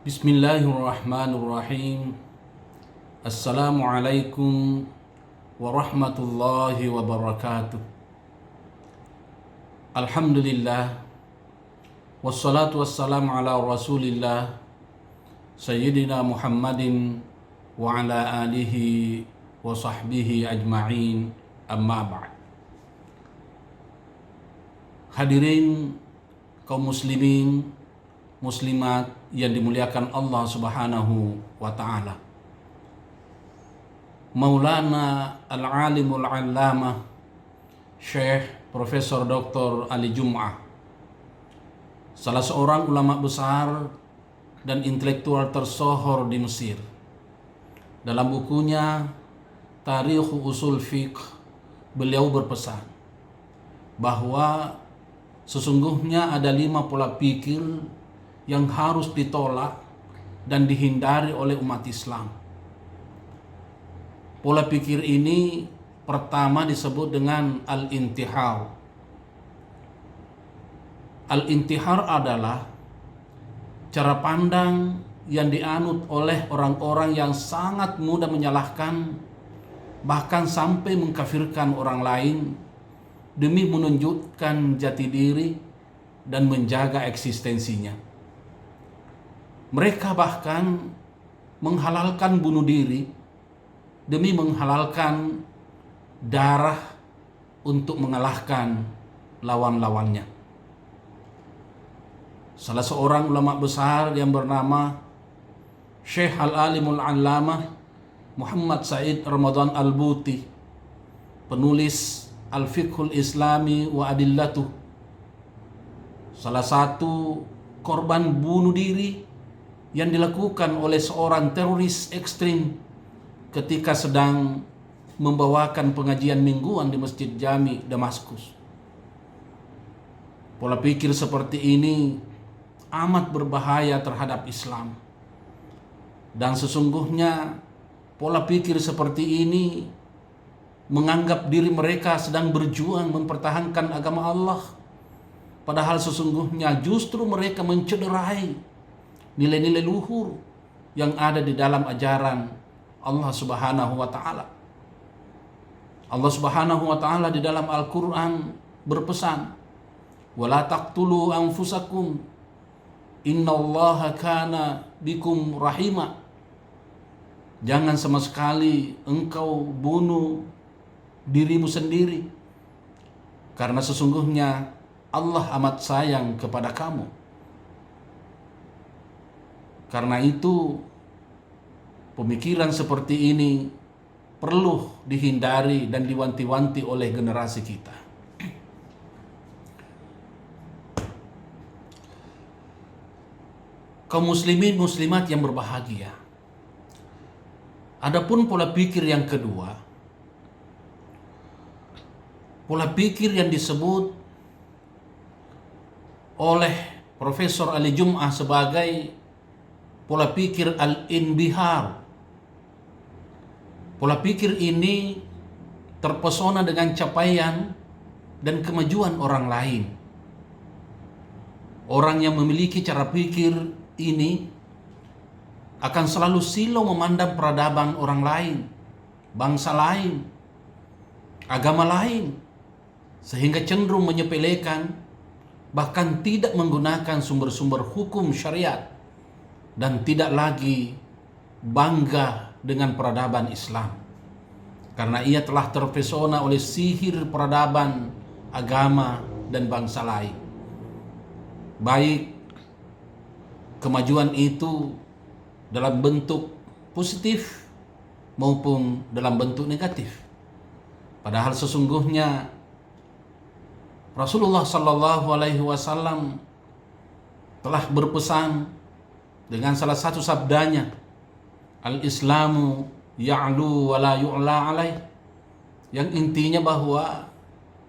Bismillahirrahmanirrahim. Assalamualaikum warahmatullahi wabarakatuh. Alhamdulillah. Wassalatu wassalamu ala rasulillah Sayyidina Muhammadin wa ala alihi wa sahbihi ajma'in, amma ba'd. Hadirin kaum muslimin muslimat yang dimuliakan Allah Subhanahu wa ta'ala. Maulana al-alimul allamah Syekh Profesor Dr. Ali Jum'ah, salah seorang ulama besar dan intelektual tersohor di Mesir, dalam bukunya Tarikh Usul Fiqh, beliau berpesan bahwa sesungguhnya ada 5 pola pikir yang harus ditolak dan dihindari oleh umat Islam. Pola pikir ini pertama disebut dengan al-intihar. Al-intihar adalah cara pandang yang dianut oleh orang-orang yang sangat mudah menyalahkan, bahkan sampai mengkafirkan orang lain demi menunjukkan jati diri dan menjaga eksistensinya. Mereka bahkan menghalalkan bunuh diri demi menghalalkan darah untuk mengalahkan lawan-lawannya. Salah seorang ulama besar yang bernama Syekh Al-Alimul Allamah Muhammad Said Ramadan Al-Buti, penulis Al-Fiqhul Islami wa Adillatuh, salah satu korban bunuh diri yang dilakukan oleh seorang teroris ekstrim ketika sedang membawakan pengajian mingguan di Masjid Jami Damaskus. Pola pikir seperti ini amat berbahaya terhadap Islam. Dan sesungguhnya pola pikir seperti ini menganggap diri mereka sedang berjuang mempertahankan agama Allah, padahal sesungguhnya justru mereka mencederai nilai-nilai luhur yang ada di dalam ajaran Allah Subhanahu wa ta'ala. Allah Subhanahu wa ta'ala di dalam Al-Quran berpesan, "Wala taqtulu anfusakum innallaha kana bikum rahima." Jangan sama sekali engkau bunuh dirimu sendiri, karena sesungguhnya Allah amat sayang kepada kamu. Karena itu, pemikiran seperti ini perlu dihindari dan diwanti-wanti oleh generasi kita. Kaum muslimin muslimat yang berbahagia. Adapun pola pikir yang kedua, pola pikir yang disebut oleh Profesor Ali Jum'ah sebagai pola pikir al-inbihar. Pola pikir ini terpesona dengan capaian dan kemajuan orang lain. Orang yang memiliki cara pikir ini akan selalu silau memandang peradaban orang lain, bangsa lain, agama lain, sehingga cenderung menyepelekan, bahkan tidak menggunakan sumber-sumber hukum syariat, dan tidak lagi bangga dengan peradaban Islam, karena ia telah terpesona oleh sihir peradaban agama dan bangsa lain, baik kemajuan itu dalam bentuk positif maupun dalam bentuk negatif. Padahal sesungguhnya Rasulullah Sallallahu Alaihi Wasallam telah berpesan dengan salah satu sabdanya, "Al-Islamu ya'lu wa la yu'la alaih", yang intinya bahwa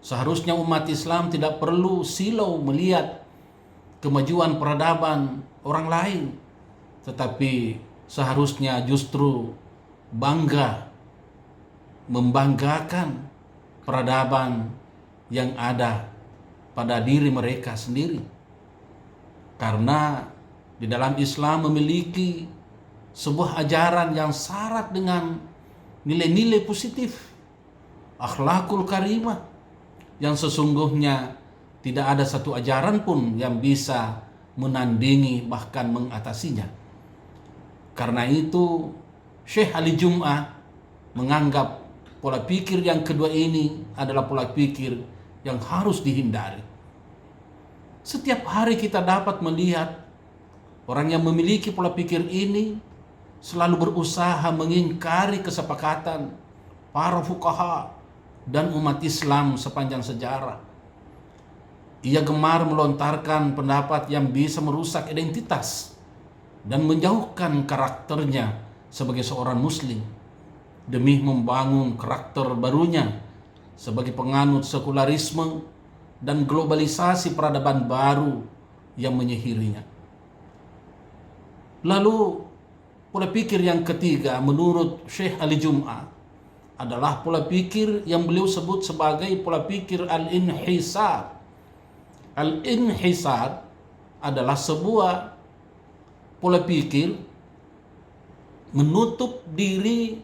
seharusnya umat Islam tidak perlu silau melihat kemajuan peradaban orang lain, tetapi seharusnya justru bangga membanggakan peradaban yang ada pada diri mereka sendiri. Karena di dalam Islam memiliki sebuah ajaran yang syarat dengan nilai-nilai positif, akhlakul karimah, yang sesungguhnya tidak ada satu ajaran pun yang bisa menandingi bahkan mengatasinya. Karena itu Syekh Ali Jum'ah menganggap pola pikir yang kedua ini adalah pola pikir yang harus dihindari. Setiap hari kita dapat melihat orang yang memiliki pola pikir ini selalu berusaha mengingkari kesepakatan para fuqaha dan umat Islam sepanjang sejarah. Ia gemar melontarkan pendapat yang bisa merusak identitas dan menjauhkan karakternya sebagai seorang muslim demi membangun karakter barunya sebagai penganut sekularisme dan globalisasi peradaban baru yang menyihirinya. Lalu pola pikir yang ketiga menurut Syekh Ali Jum'ah adalah pola pikir yang beliau sebut sebagai pola pikir al-inhisar. Al-inhisar adalah sebuah pola pikir menutup diri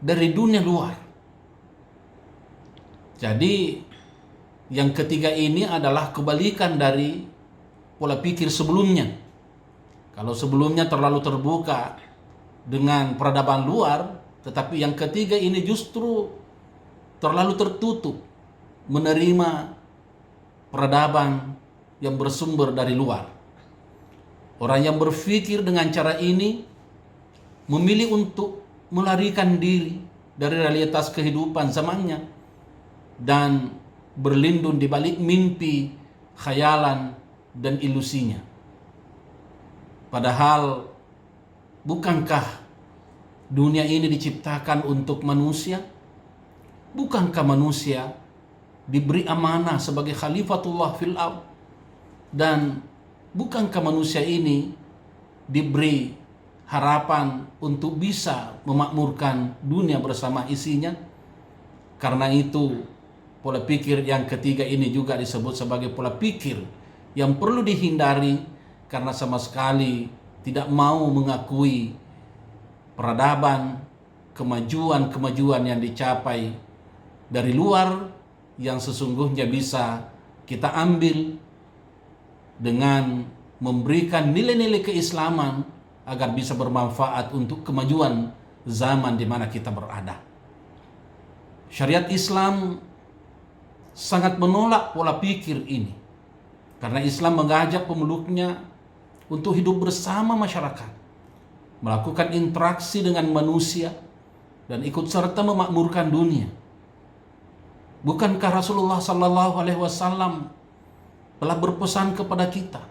dari dunia luar. Jadi yang ketiga ini adalah kebalikan dari pola pikir sebelumnya. Kalau sebelumnya terlalu terbuka dengan peradaban luar, tetapi yang ketiga ini justru terlalu tertutup menerima peradaban yang bersumber dari luar. Orang yang berpikir dengan cara ini memilih untuk melarikan diri dari realitas kehidupan zamannya dan berlindung di balik mimpi, khayalan, dan ilusinya. Padahal bukankah dunia ini diciptakan untuk manusia? Bukankah manusia diberi amanah sebagai khalifatullah fil ardh? Dan bukankah manusia ini diberi harapan untuk bisa memakmurkan dunia bersama isinya? Karena itu pola pikir yang ketiga ini juga disebut sebagai pola pikir yang perlu dihindari karena sama sekali tidak mau mengakui peradaban, kemajuan-kemajuan yang dicapai dari luar yang sesungguhnya bisa kita ambil dengan memberikan nilai-nilai keislaman agar bisa bermanfaat untuk kemajuan zaman di mana kita berada. Syariat Islam sangat menolak pola pikir ini karena Islam mengajak pemeluknya untuk hidup bersama masyarakat, melakukan interaksi dengan manusia, dan ikut serta memakmurkan dunia. Bukankah Rasulullah SAW telah berpesan kepada kita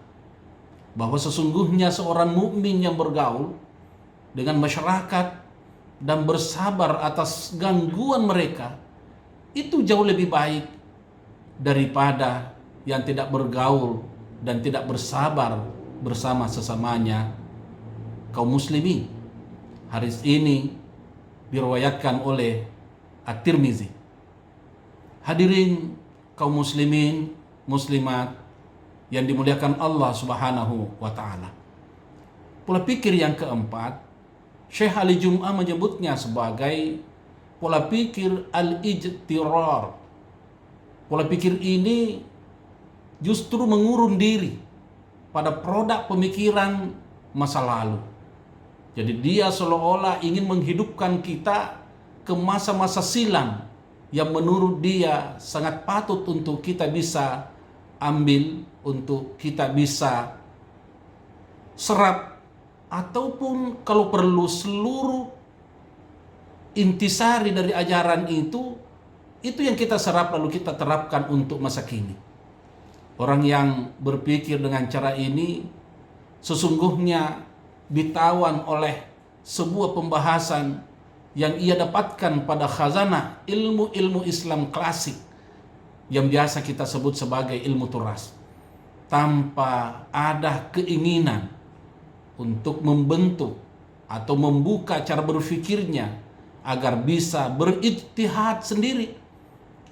bahwa sesungguhnya seorang mukmin yang bergaul dengan masyarakat dan bersabar atas gangguan mereka itu jauh lebih baik daripada yang tidak bergaul dan tidak bersabar bersama sesamanya kaum muslimin. Hadis ini diriwayatkan oleh At-Tirmizi. Hadirin kaum muslimin, muslimat yang dimuliakan Allah Subhanahu wa taala. Pola pikir yang keempat, Syekh Ali Jum'ah menyebutnya sebagai pola pikir al-ijtirar. Pola pikir ini justru mengurung diri pada produk pemikiran masa lalu. Jadi dia seolah-olah ingin menghidupkan kita ke masa-masa silam yang menurut dia sangat patut untuk kita bisa ambil, untuk kita bisa serap, ataupun kalau perlu seluruh intisari dari ajaran itu yang kita serap lalu kita terapkan untuk masa kini. Orang yang berpikir dengan cara ini sesungguhnya ditawan oleh sebuah pembahasan yang ia dapatkan pada khazanah ilmu-ilmu Islam klasik yang biasa kita sebut sebagai ilmu turas, tanpa ada keinginan untuk membentuk atau membuka cara berfikirnya agar bisa berijtihad sendiri.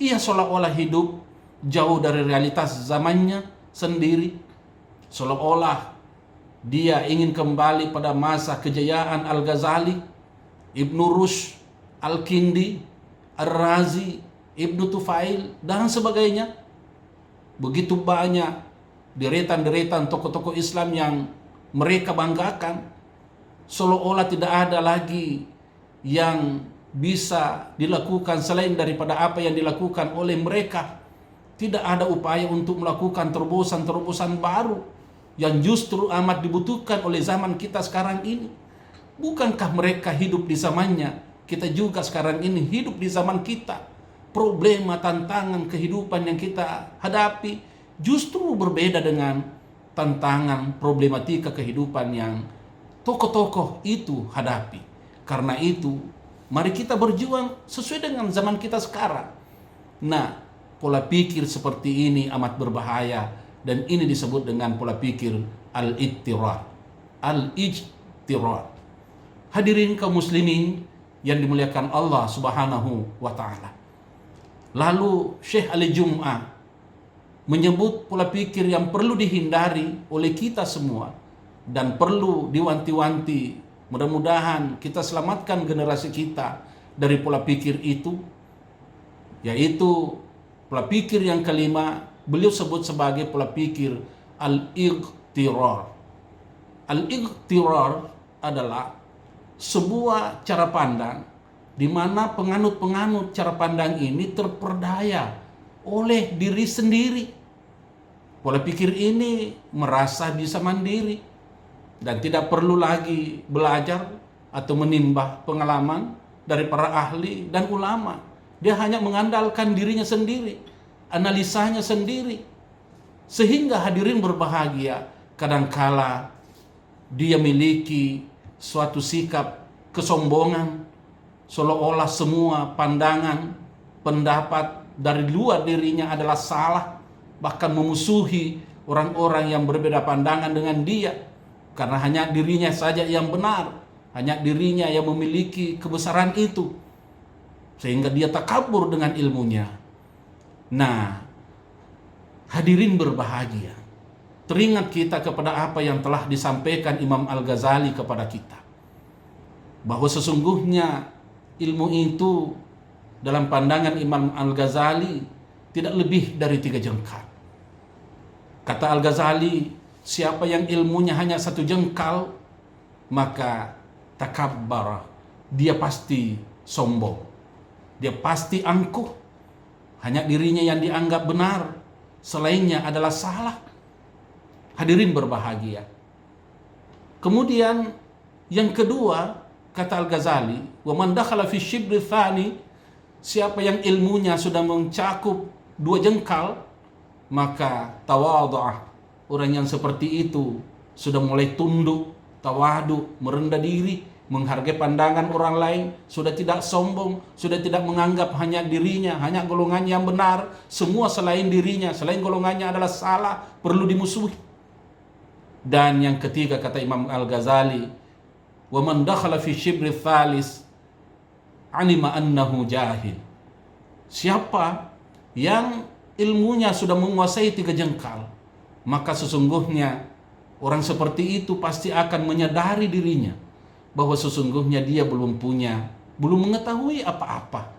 Ia seolah-olah hidup jauh dari realitas zamannya sendiri, seolah-olah Dia ingin kembali pada masa kejayaan Al-Ghazali, Ibnu Rushd, Al-Kindi, Ar-Razi, Ibnu Tufail, dan sebagainya. Begitu banyak deretan-deretan tokoh-tokoh Islam yang mereka banggakan, seolah-olah tidak ada lagi yang bisa dilakukan selain daripada apa yang dilakukan oleh mereka. Tidak ada upaya untuk melakukan terobosan-terobosan baru yang justru amat dibutuhkan oleh zaman kita sekarang ini. Bukankah mereka hidup di zamannya? Kita juga sekarang ini hidup di zaman kita. Problema, tantangan kehidupan yang kita hadapi justru berbeda dengan tantangan problematika kehidupan yang tokoh-tokoh itu hadapi. Karena itu, mari kita berjuang sesuai dengan zaman kita sekarang. Nah, pola pikir seperti ini amat berbahaya, dan ini disebut dengan pola pikir al-ittirar. Al-ijtirar. Hadirin kaum muslimin yang dimuliakan Allah Subhanahu wa taala. Lalu Syekh Ali Jum'ah menyebut pola pikir yang perlu dihindari oleh kita semua dan perlu diwanti-wanti. Mudah-mudahan kita selamatkan generasi kita dari pola pikir itu, yaitu pola pikir yang kelima beliau sebut sebagai pola pikir al-ightirar. Al-ightirar adalah sebuah cara pandang di mana penganut-penganut cara pandang ini terperdaya oleh diri sendiri. Pola pikir ini merasa bisa mandiri dan tidak perlu lagi belajar atau menimbah pengalaman dari para ahli dan ulama. Dia hanya mengandalkan dirinya sendiri, analisanya sendiri. Sehingga hadirin berbahagia, kadangkala dia miliki suatu sikap kesombongan, seolah-olah semua pandangan, pendapat dari luar dirinya adalah salah, bahkan memusuhi orang-orang yang berbeda pandangan dengan dia, karena hanya dirinya saja yang benar, hanya dirinya yang memiliki kebesaran itu, sehingga dia takabur dengan ilmunya. Nah, hadirin berbahagia, teringat kita kepada apa yang telah disampaikan Imam Al-Ghazali kepada kita, bahwa sesungguhnya ilmu itu dalam pandangan Imam Al-Ghazali tidak lebih dari 3 jengkal. Kata Al-Ghazali, siapa yang ilmunya hanya 1 jengkal, maka takabbara, dia pasti sombong, dia pasti angkuh. Hanya dirinya yang dianggap benar, selainnya adalah salah. Hadirin berbahagia. Kemudian yang kedua, kata Al-Ghazali, wa man dakhala fi shibri tsani, siapa yang ilmunya sudah mencakup 2 jengkal, maka tawadhu'ah, orang yang seperti itu sudah mulai tunduk, tawadu, merendah diri, menghargai pandangan orang lain, sudah tidak sombong, sudah tidak menganggap hanya dirinya, hanya golongan yang benar, semua selain dirinya, selain golongannya adalah salah, perlu dimusuhi. Dan yang ketiga kata Imam Al-Ghazali, wa man dakhala fi shibri tsalis alima annahu jahil. Siapa yang ilmunya sudah menguasai 3 jengkal, maka sesungguhnya orang seperti itu pasti akan menyadari dirinya bahwa sesungguhnya dia belum mengetahui apa-apa.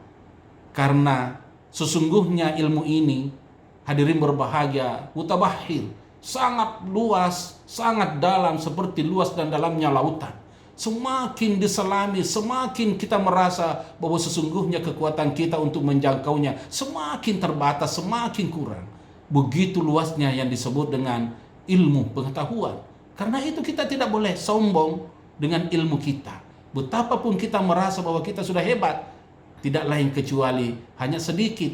Karena sesungguhnya ilmu ini, hadirin berbahagia, mutabahhir, sangat luas, sangat dalam, seperti luas dan dalamnya lautan. Semakin diselami, semakin kita merasa bahwa sesungguhnya kekuatan kita untuk menjangkaunya semakin terbatas, semakin kurang. Begitu luasnya yang disebut dengan ilmu pengetahuan. Karena itu kita tidak boleh sombong dengan ilmu kita. Betapapun kita merasa bahwa kita sudah hebat, tidak lain kecuali hanya sedikit.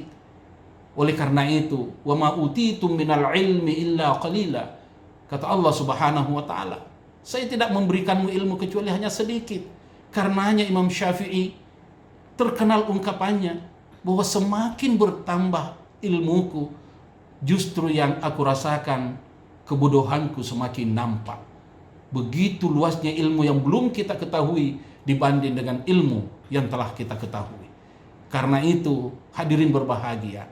Oleh karena itu, wa ma utitum minal ilmi illa qalila. Kata Allah Subhanahu wa taala, saya tidak memberikanmu ilmu kecuali hanya sedikit. Karenanya Imam Syafi'i terkenal ungkapannya bahwa semakin bertambah ilmuku, justru yang aku rasakan kebodohanku semakin nampak. Begitu luasnya ilmu yang belum kita ketahui dibanding dengan ilmu yang telah kita ketahui. Karena itu, hadirin berbahagia,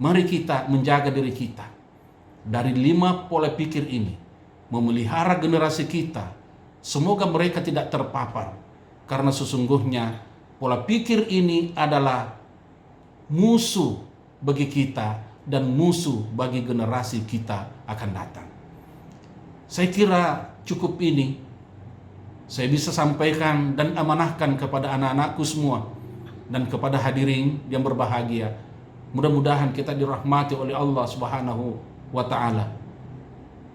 mari kita menjaga diri kita dari 5 pola pikir ini. memelihara generasi kita. Semoga mereka tidak terpapar, karena sesungguhnya pola pikir ini adalah musuh bagi kita dan musuh bagi generasi kita akan datang. Saya kira cukup ini saya bisa sampaikan dan amanahkan kepada anak-anakku semua dan kepada hadirin yang berbahagia. Mudah-mudahan kita dirahmati oleh Allah Subhanahu wa taala.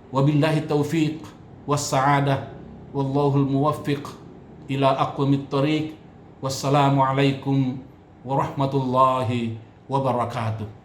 Wabillahi taufiq was-sa'adah wallahul muwaffiq ila aqwamit thariq. Wassalamu alaikum warahmatullahi wabarakatuh.